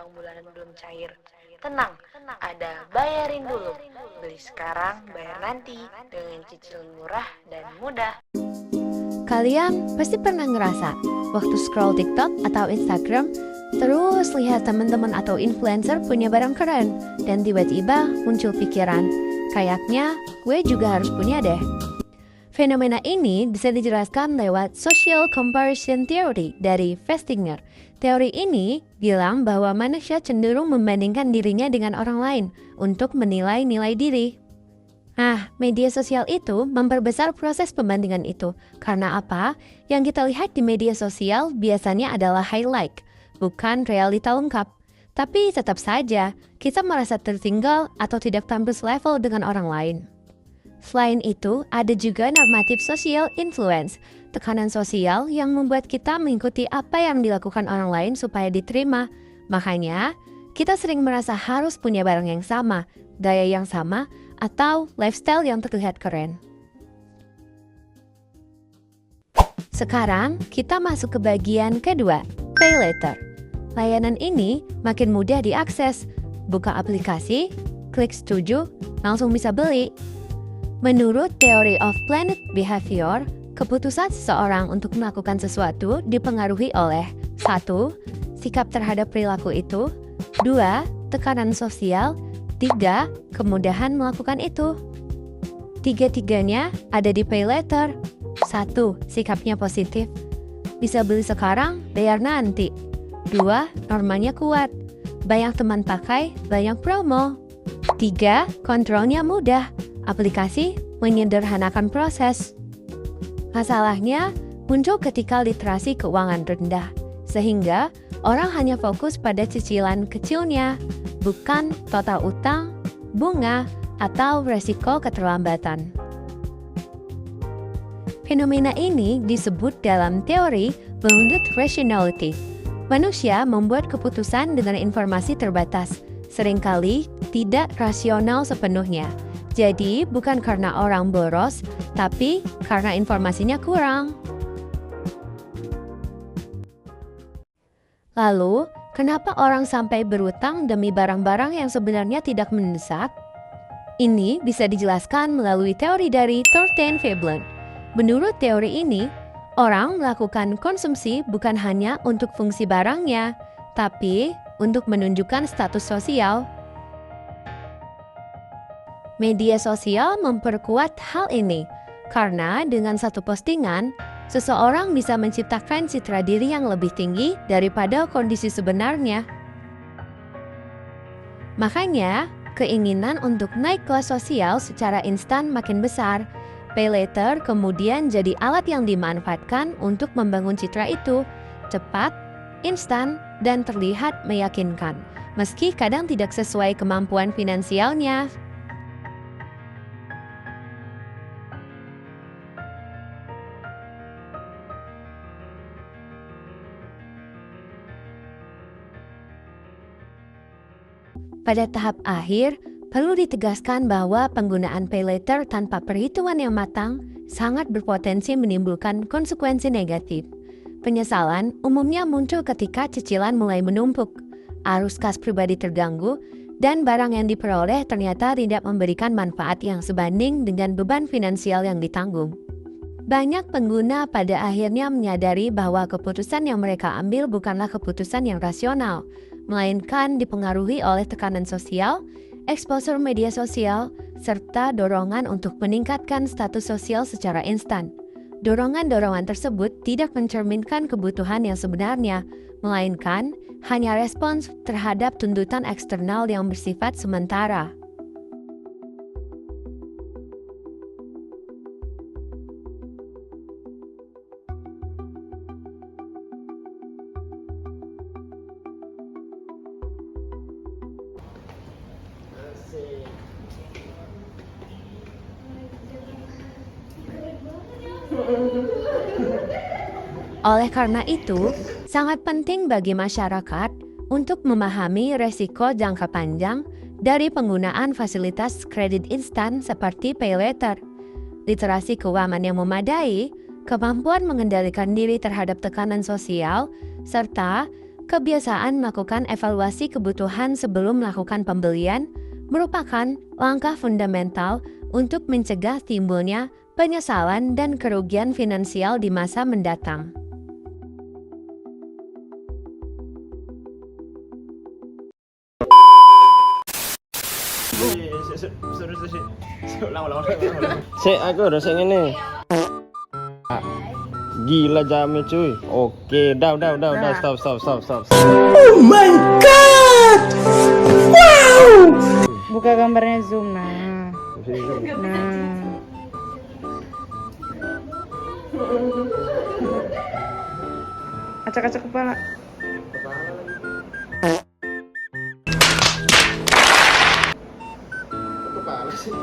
uang bulanan belum cair. Tenang, ada bayarin dulu. Beli sekarang, bayar nanti dengan cicilan murah dan mudah. Kalian pasti pernah ngerasa waktu scroll TikTok atau Instagram terus lihat teman-teman atau influencer punya barang keren dan tiba-tiba muncul pikiran, kayaknya gue juga harus punya deh. Fenomena ini bisa dijelaskan lewat social comparison theory dari Festinger. Teori ini bilang bahwa manusia cenderung membandingkan dirinya dengan orang lain untuk menilai nilai diri. Nah, media sosial itu memperbesar proses pembandingan itu. Karena apa? Yang kita lihat di media sosial biasanya adalah highlight, bukan realita lengkap. Tapi tetap saja, kita merasa tertinggal atau tidak tampil selevel dengan orang lain. Selain itu, ada juga normatif social influence, tekanan sosial yang membuat kita mengikuti apa yang dilakukan orang lain supaya diterima. Makanya, kita sering merasa harus punya barang yang sama, gaya yang sama, atau lifestyle yang terlihat keren. Sekarang, kita masuk ke bagian kedua, pay later. Layanan ini makin mudah diakses. Buka aplikasi, klik setuju, langsung bisa beli. Menurut Theory of Planet Behavior, keputusan seseorang untuk melakukan sesuatu dipengaruhi oleh 1. Sikap terhadap perilaku itu, 2. Tekanan sosial, 3. Kemudahan melakukan itu. Tiga-tiganya ada di pay later. 1. Sikapnya positif, bisa beli sekarang, bayar nanti. 2. Normanya kuat, banyak teman pakai, banyak promo. 3. Kontrolnya mudah, aplikasi menyederhanakan proses. Masalahnya muncul ketika literasi keuangan rendah, sehingga orang hanya fokus pada cicilan kecilnya, bukan total utang, bunga, atau resiko keterlambatan. Fenomena ini disebut dalam teori bounded rationality. Manusia membuat keputusan dengan informasi terbatas, seringkali tidak rasional sepenuhnya. Jadi, bukan karena orang boros, tapi karena informasinya kurang. Lalu, kenapa orang sampai berutang demi barang-barang yang sebenarnya tidak mendesak? Ini bisa dijelaskan melalui teori dari Thorstein Veblen. Menurut teori ini, orang melakukan konsumsi bukan hanya untuk fungsi barangnya, tapi untuk menunjukkan status sosial. Media sosial memperkuat hal ini, karena dengan satu postingan, seseorang bisa menciptakan citra diri yang lebih tinggi daripada kondisi sebenarnya. Makanya, keinginan untuk naik kelas sosial secara instan makin besar. Pay later kemudian jadi alat yang dimanfaatkan untuk membangun citra itu, cepat, instan, dan terlihat meyakinkan, meski kadang tidak sesuai kemampuan finansialnya. Pada tahap akhir, perlu ditegaskan bahwa penggunaan pay later tanpa perhitungan yang matang sangat berpotensi menimbulkan konsekuensi negatif. Penyesalan umumnya muncul ketika cicilan mulai menumpuk, arus kas pribadi terganggu, dan barang yang diperoleh ternyata tidak memberikan manfaat yang sebanding dengan beban finansial yang ditanggung. Banyak pengguna pada akhirnya menyadari bahwa keputusan yang mereka ambil bukanlah keputusan yang rasional, melainkan dipengaruhi oleh tekanan sosial, exposure media sosial, serta dorongan untuk meningkatkan status sosial secara instan. Dorongan-dorongan tersebut tidak mencerminkan kebutuhan yang sebenarnya, melainkan hanya respons terhadap tuntutan eksternal yang bersifat sementara. Oleh karena itu, sangat penting bagi masyarakat untuk memahami resiko jangka panjang dari penggunaan fasilitas kredit instan seperti pay later. Literasi keuangan yang memadai, kemampuan mengendalikan diri terhadap tekanan sosial, serta Kebiasaan melakukan evaluasi kebutuhan sebelum melakukan pembelian merupakan langkah fundamental untuk mencegah timbulnya penyesalan dan kerugian finansial di masa mendatang. Aku udah ngene. Gila jamnya cuy. Oke, udah, stop. Buka gambarnya zoom, nah. Acak-acak kepala. Kepala sih.